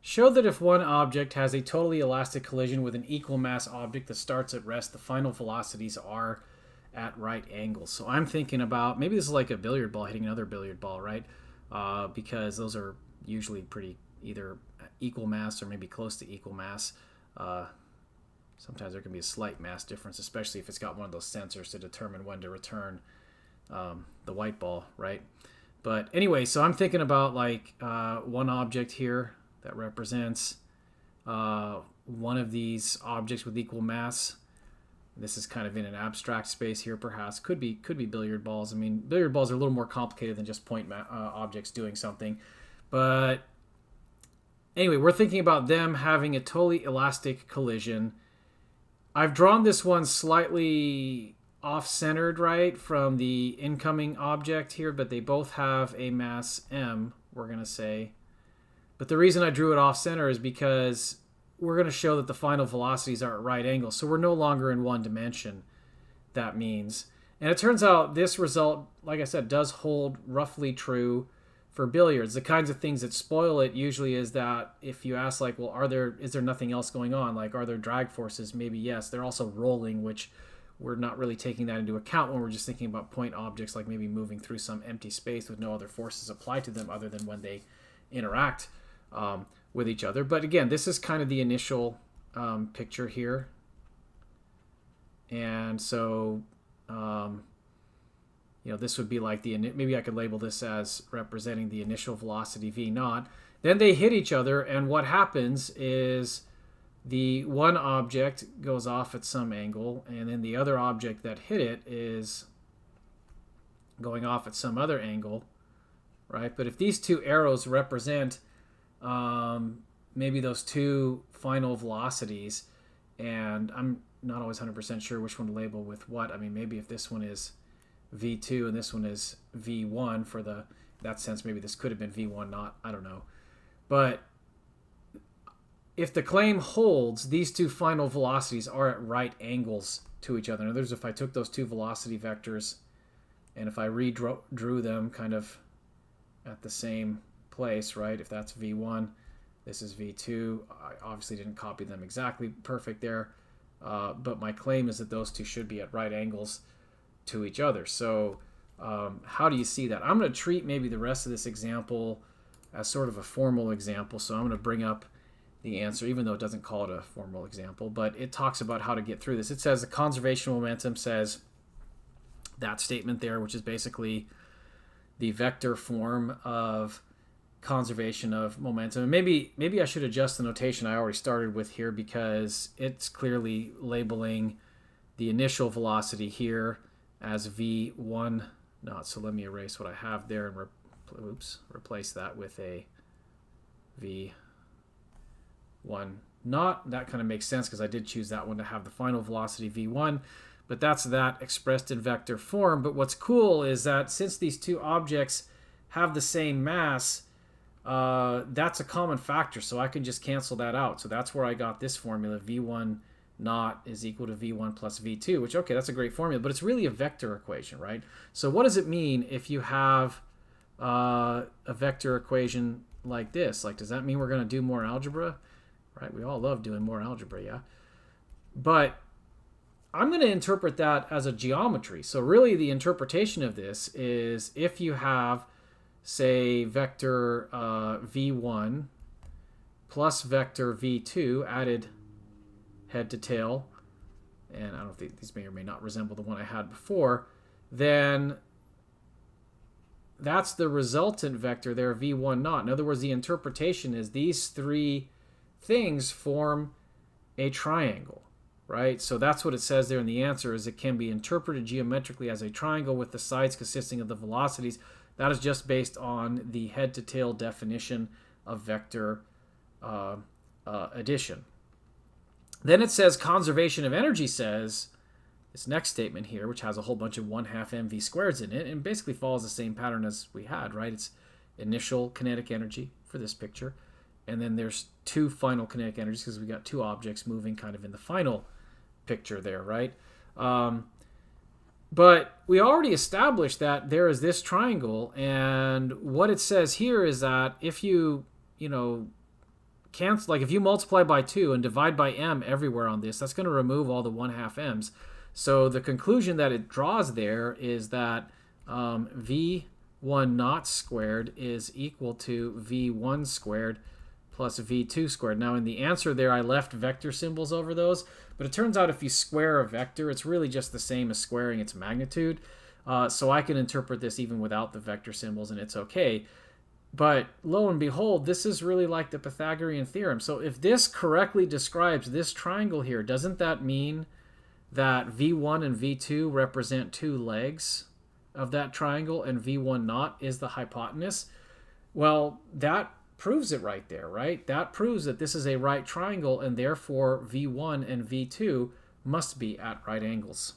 Show that if one object has a totally elastic collision with an equal mass object that starts at rest, the final velocities are at right angles. So I'm thinking about, maybe this is like a billiard ball hitting another billiard ball, right? Because those are usually pretty either equal mass or maybe close to equal mass. Uh, Sometimes there can be a slight mass difference, especially if it's got one of those sensors to determine when to return the white ball, right? But anyway, so I'm thinking about like one object here that represents one of these objects with equal mass. This is kind of in an abstract space here, perhaps. Could be billiard balls. I mean, billiard balls are a little more complicated than just point objects doing something. But anyway, we're thinking about them having a totally elastic collision. I've drawn this one slightly off-centered, right, from the incoming object here, but they both have a mass m, we're going to say. But the reason I drew it off-center is because we're going to show that the final velocities are at right angles. So we're no longer in one dimension, that means. And it turns out this result, like I said, does hold roughly true for billiards. The kinds of things that spoil it usually is that if you ask, like, well, is there nothing else going on? Like, are there drag forces? Maybe yes. They're also rolling, which we're not really taking that into account when we're just thinking about point objects, like maybe moving through some empty space with no other forces applied to them other than when they interact with each other. But again, this is kind of the initial picture here. And so, this would be like maybe I could label this as representing the initial velocity v naught. Then they hit each other, and what happens is the one object goes off at some angle, and then the other object that hit it is going off at some other angle, right? But if these two arrows represent maybe those two final velocities, and I'm not always 100% sure which one to label with what. I mean, maybe if this one is v2 and this one is v1 for that sense, maybe this could have been v1 naught. I don't know. But if the claim holds, these two final velocities are at right angles to each other. In other words, if I took those two velocity vectors and if I redrew them kind of at the same place, right? If that's v1, this is v2. I obviously didn't copy them exactly perfect there, but my claim is that those two should be at right angles to each other. So how do you see that? I'm going to treat maybe the rest of this example as sort of a formal example. So I'm going to bring up the answer, even though it doesn't call it a formal example, but it talks about how to get through this. It says the conservation momentum says that statement there, which is basically the vector form of conservation of momentum. And maybe I should adjust the notation I already started with here, because it's clearly labeling the initial velocity here as v1 naught. So let me erase what I have there and replace that with a v1 naught. That kind of makes sense because I did choose that one to have the final velocity v1, but that's that expressed in vector form. But what's cool is that since these two objects have the same mass, that's a common factor, so I can just cancel that out. So that's where I got this formula, v1 naught is equal to v1 plus v2, which, okay, that's a great formula, but it's really a vector equation, right? So what does it mean if you have a vector equation like this? Like, does that mean we're going to do more algebra? Right? We all love doing more algebra, yeah? But I'm going to interpret that as a geometry. So really the interpretation of this is if you have, say, vector v1 plus vector v2 added head to tail, and I don't think these may or may not resemble the one I had before, then that's the resultant vector there, v1 naught. In other words, the interpretation is these three things form a triangle, right? So that's what it says there in the answer, is it can be interpreted geometrically as a triangle with the sides consisting of the velocities. That is just based on the head-to-tail definition of vector addition. Then it says conservation of energy says, this next statement here, which has a whole bunch of 1/2 mv squareds in it, and basically follows the same pattern as we had, right? It's initial kinetic energy for this picture, and then there's two final kinetic energies because we got two objects moving kind of in the final picture there, right? But we already established that there is this triangle, and what it says here is that if you cancel, like if you multiply by 2 and divide by m everywhere on this, that's going to remove all the 1/2 m's. So the conclusion that it draws there is that v1 naught squared is equal to v1 squared plus v2 squared. Now in the answer there, I left vector symbols over those, but it turns out if you square a vector, it's really just the same as squaring its magnitude. So I can interpret this even without the vector symbols, and it's okay. But lo and behold, this is really like the Pythagorean theorem. So if this correctly describes this triangle here, doesn't that mean that v1 and v2 represent two legs of that triangle, and v1 naught is the hypotenuse? Well, that proves it right there, right? That proves that this is a right triangle, and therefore v1 and v2 must be at right angles.